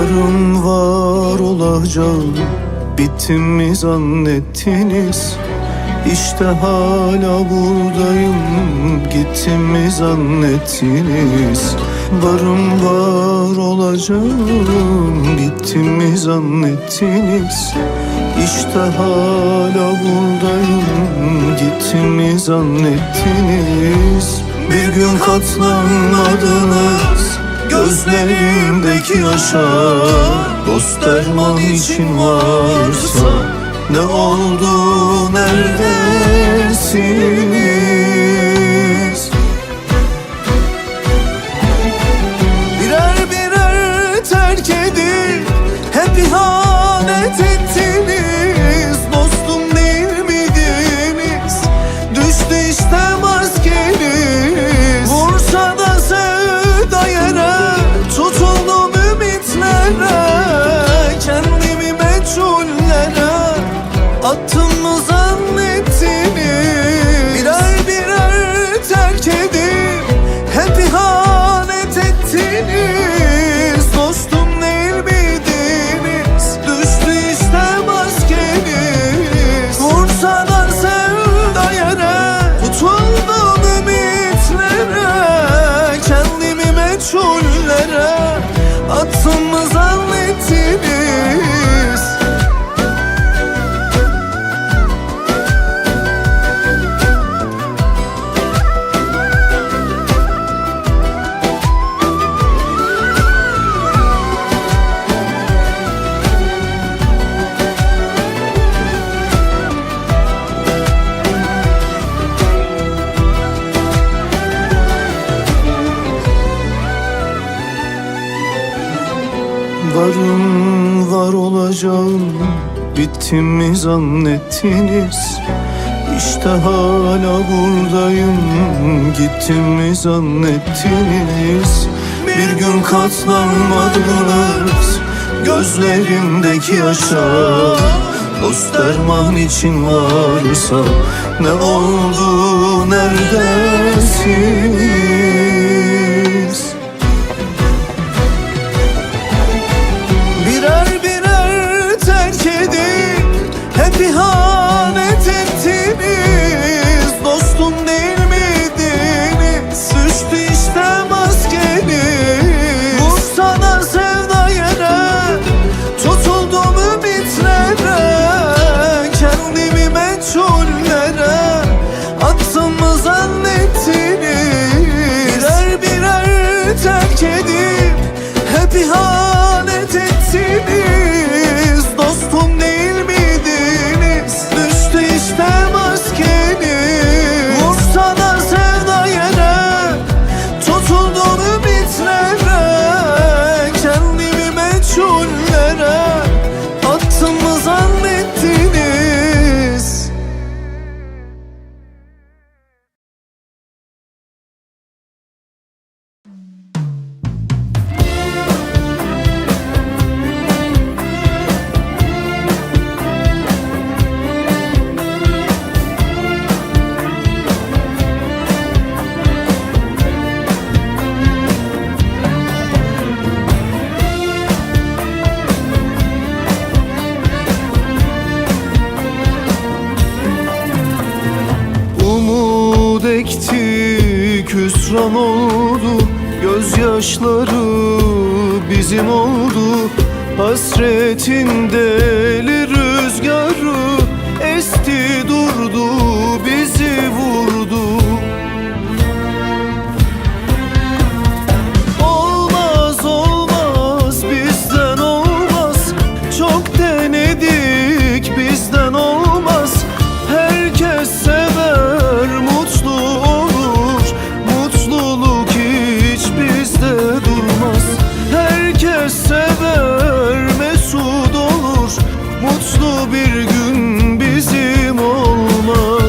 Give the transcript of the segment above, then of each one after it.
Varım var olacağım, bittim mi zannettiniz? İşte hala buradayım, gittim mi zannettiniz? Varım var olacağım, bittim mi zannettiniz? İşte hala buradayım, gittim mi zannettiniz? Bir gün katlanmadınız gözlerimdeki yaşa. Dost derman için varsa ne oldu, neredesiniz? Birer birer terk edip hep ihanet ettiniz. Dostum değil miydiniz? Düştü işte maskeniz. Vursa da sevda yere, tutuldum ümitlere. Kendimi meçhullere attım mı zannettiniz? Birer birer terk edip hep ihanet ettiniz. Dostum değil miydiniz? Düştü işte maskeniz. Vursa da sevda yere, tutuldum ümitlere. Kendimi meçhullere attım mı zannettiniz? Varım var olacağım, bittim mi zannettiniz? İşte hala buradayım, gittim mi zannettiniz? Bir gün katlanmadınız gözlerimdeki yaşa. Dost derman için varsa ne oldu, neredesiniz? Birer birer terk edip hep ihanet ettiniz. Dostum değil miydiniz? Düştü işte maskeniz. Vursa da sevda yere, tutuldum ümitlere. Kendimi meçhullere attım mı zannettiniz? Birer birer terk edip hep ihanet ettiniz. Dostum değil miydiniz? Düştü işte maskeniz. Vursa da sevda yere, tutuldum ümitlere. Kendimi meçhullere attım mı zannettiniz? Umut ektik, hüsran oldu. Gözyaşları bizim oldu. Hasretin deli rüzgarı esti durdu, bizi vurdu. Olmaz olmaz, bizden olmaz. Çok denedik, bizden olmaz. Herkes sever, mutlu olur. Mutluluk hiç bizde durmaz. Herkes sever, mesut olur. Mutlu bir gün bizim olmaz.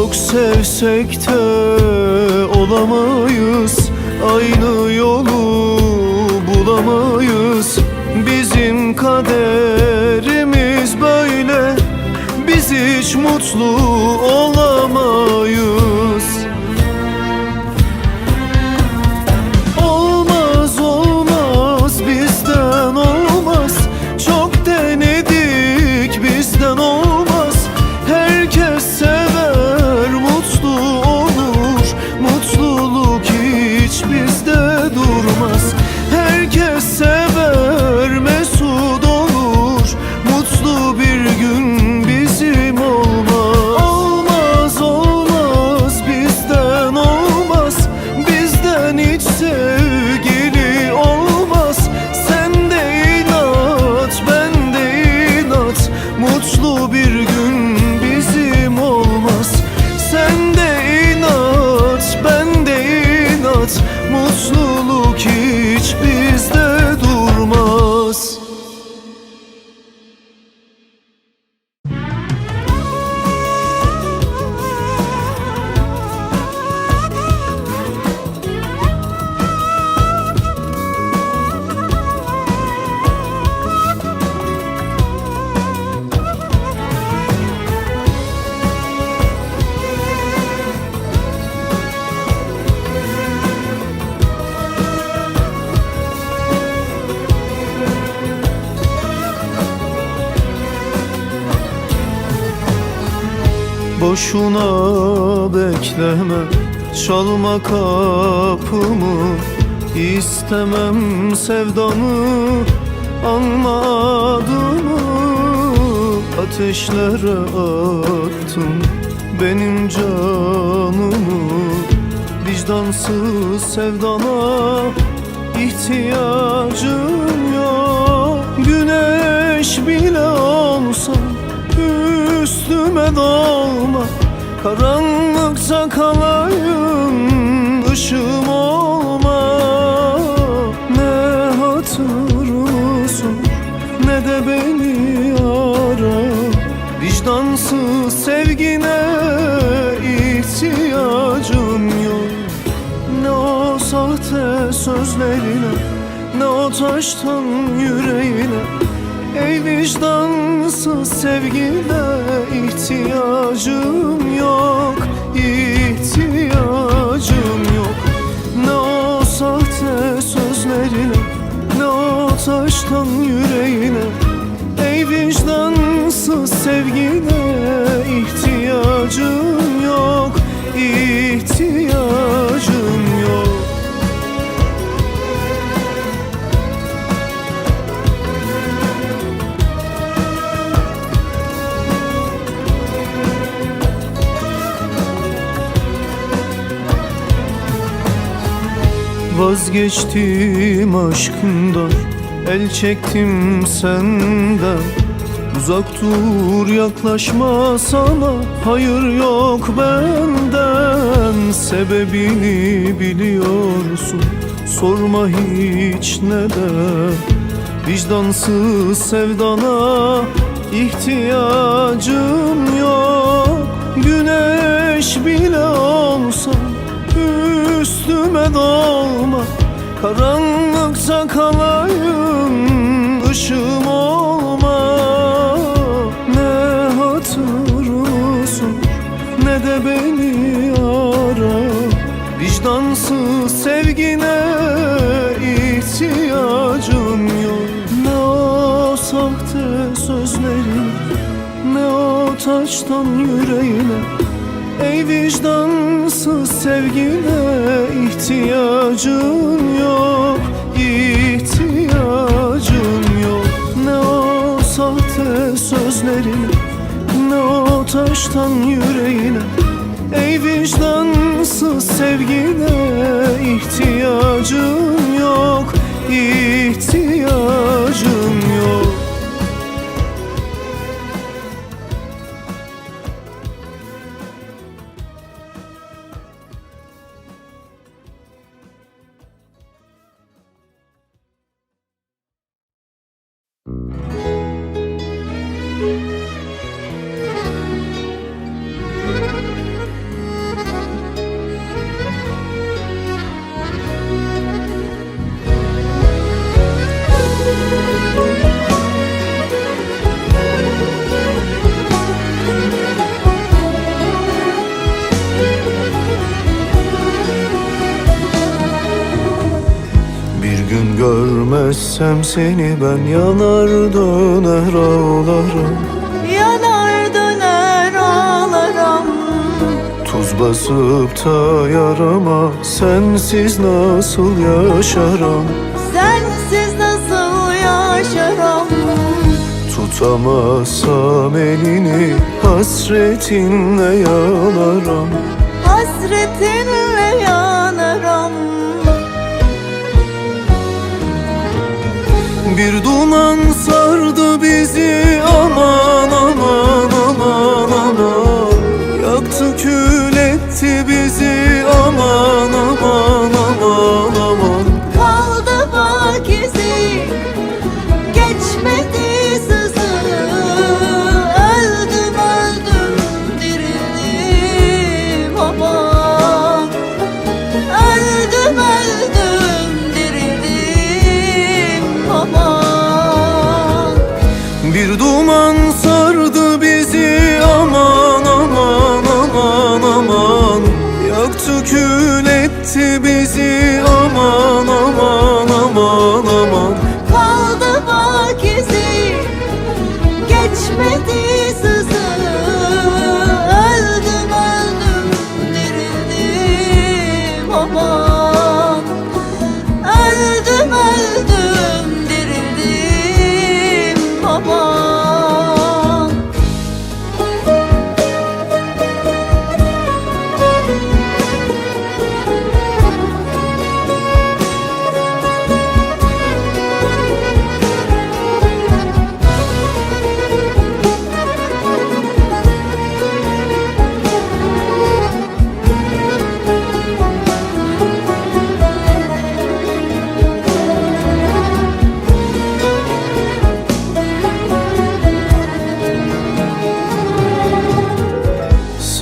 Çok sevsek de olamayız, aynı yolu bulamayız. Bizim kaderimiz böyle, biz hiç mutlu olamayız. Olmaz olmaz bizden olmaz, çok denedik bizden olmaz. Herkes sever, mutlu olur, mutluluk hiç bizde durmaz. Herkes sever, mesut olur, mutlu bir gün bizim olmaz. Olmaz olmaz bizden olmaz, bizden hiç sevgili olmaz. Sen de inat, ben de inat, mutlu bir gün bizim olmaz. Sen de inat, ben de inat, mutluluk hiç bizde durmaz. Boşuna bekleme, çalma kapımı. İstemem sevdanı, anma adımı. Ateşlere attın benim canımı. Vicdansız sevdana ihtiyacım yok. Güneş bile olsa üstüme dolma, karanlıkta kalayım, ışığım olma. Ne hatırımı sor, ne de beni ara. Vicdansız sevgine ihtiyacım yok. Ne o sahte sözlerine, ne o taştan yüreğine. Ey vicdansız sevgine ihtiyacım yok, ihtiyacım yok. Ne o sahte sözlerine, ne o taştan yüreğine. Ey vicdansız sevgine ihtiyacım yok, ihtiyacım yok. Vazgeçtim aşkından, el çektim senden. Uzak dur, yaklaşma sana, hayır yok benden. Sebebini biliyorsun, sorma hiç neden. Vicdansız sevdana ihtiyacım yok. Güneş bile olsa üstüme dolma, karanlıkta kalayım, ışığım olma. Ne hatırımı sor, ne de beni ara. Vicdansız sevgine ihtiyacım yok. Ne o sahte sözlerine, ne o taştan yüreğine. Ey vicdansız sevgine ihtiyacım yok, ihtiyacım yok. Ne o sahte sözlerine, ne o taştan yüreğine. Ey vicdansız sevgine ihtiyacım yok, ihtiyacım yok. görsem seni ben yanar döner ağlarım. Yanar döner ağlarım. Tuz basıp da yarama sensiz nasıl yaşarım? Sensiz nasıl yaşarım? Tutamazsam elini hasretinle yanarım. Hasretinle yanarım. Bir duman sardı bizi aman aman aman aman. Yaktı kül etti bizi aman aman aman aman. Kaldı bak izi, geçmedi sızı. Öldüm öldüm dirildim aman. Öldüm öldüm dirildim aman. Bir duman sardı bizi aman aman aman aman. Yaktı kül etti bizi aman aman aman aman. Kaldı bak izi, geçmedi sızı. Öldüm öldüm dirildim aman. Öldüm öldüm dirildim aman.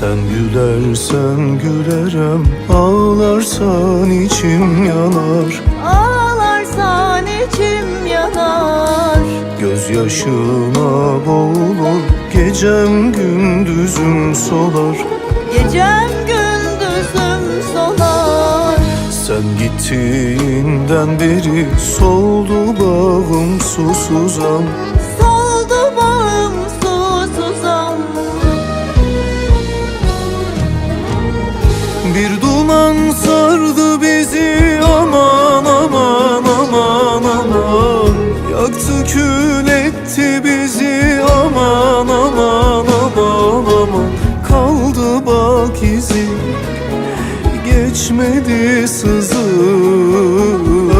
Sen gülersen gülerem, ağlarsan içim yanar. Ağlarsan içim yanar. Gözyaşına boğulur, gecem gündüzüm solar. Gecem gündüzüm solar. Sen gittiğinden beri soldu bağım susuzam. Soldu bağım susuzam. Bir duman sardı bizi aman aman aman aman. Yaktı kül etti bizi aman aman aman aman. Kaldı bak izi, geçmedi sızı.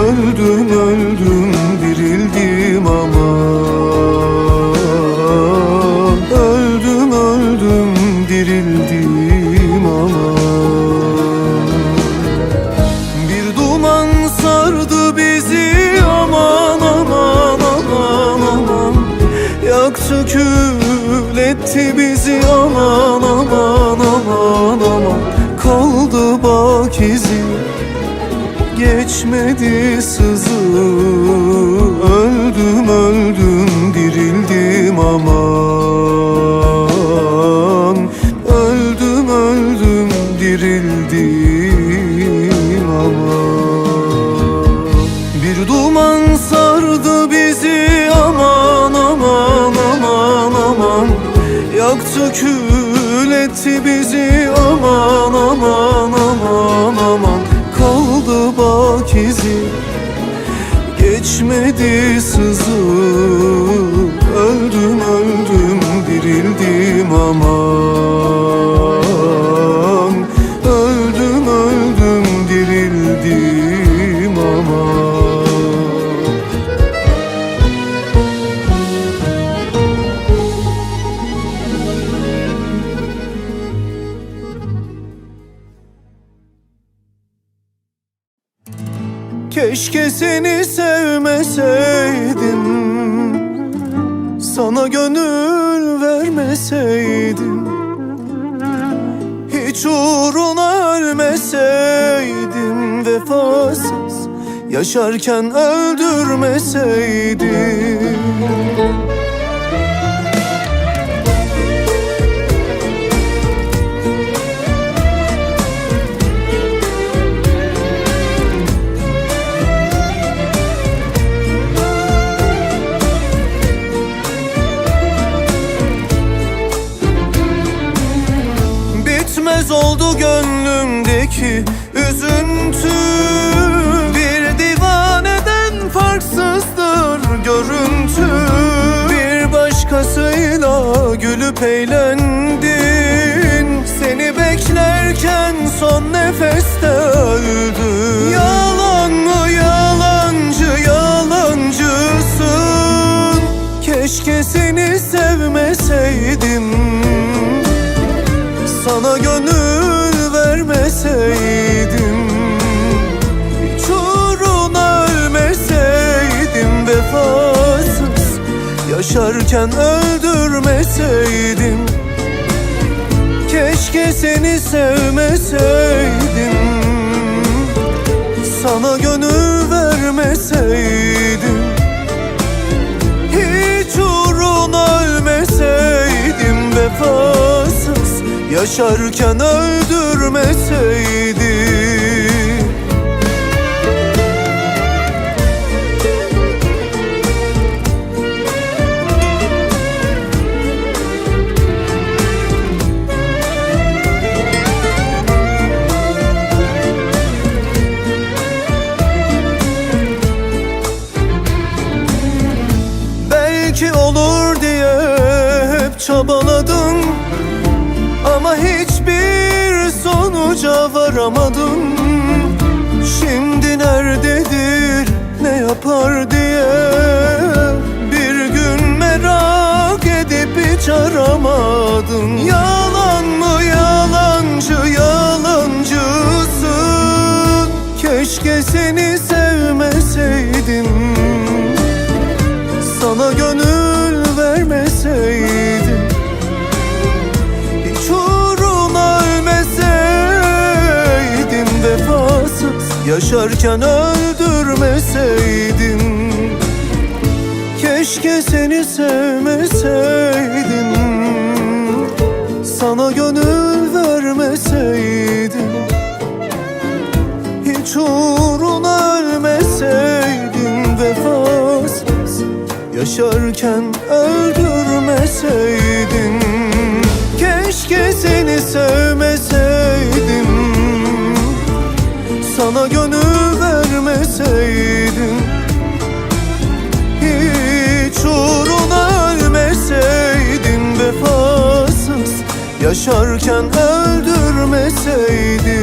Öldüm öldüm dirildim aman. Öldüm öldüm dirildim aman. Bir duman sardı bizi aman aman aman aman. Yaktı kül etti bizi aman aman aman aman. Kaldı bak izi, geçmedi sızı. Öldüm öldüm dirildim aman. Öldüm öldüm dirildim aman. Bir duman sardı bizi aman aman aman aman. Yaktı kül etti bizi aman aman aman aman. Kaldı bak izi, geçmedi sızı. Öldüm öldüm dirildim aman. Öldüm öldüm dirildim aman. Keşke seni sevmeseydim, sana gönül vermeseydim. Hiç uğruna ölmeseydim, vefasız yaşarken öldürmeseydim. kez oldu gönlümdeki üzüntü. Bir divaneden farksızdır görüntü. Bir başkasıyla gülüp eğlendin. Seni beklerken son nefeste öldü. Yalan mı yalancı, yalancısın. Keşke seni sevmeseydim, sana gönül vermeseydim, hiç uğruna ölmeseydim. Vefasız yaşarken öldürmeseydim. Keşke seni sevmeseydim, sana gönül vermeseydim, hiç uğruna ölmeseydim. Vefasız yaşarken öldürmeseydim. Belki olur diye hep çabaladım, ama hiçbir sonuca varamadım. Şimdi nerededir, ne yapar diye bir gün merak edip hiç aramadım. Yalan mı yalancı, yalancısın. Keşke seni sevmeseydim, sana gönül vermeseydim, hiç uğruna ölmeseydim. Vefasız yaşarken öldürmeseydim. Keşke seni sevmeseydim, sana gönül vermeseydim, hiç uğruna ölmeseydim. Vefasız yaşarken öldürmeseydim. Keşke seni sevmeseydim, sana gönül vermeseydim, hiç uğruna ölmeseydim. Vefasız yaşarken öldürmeseydim.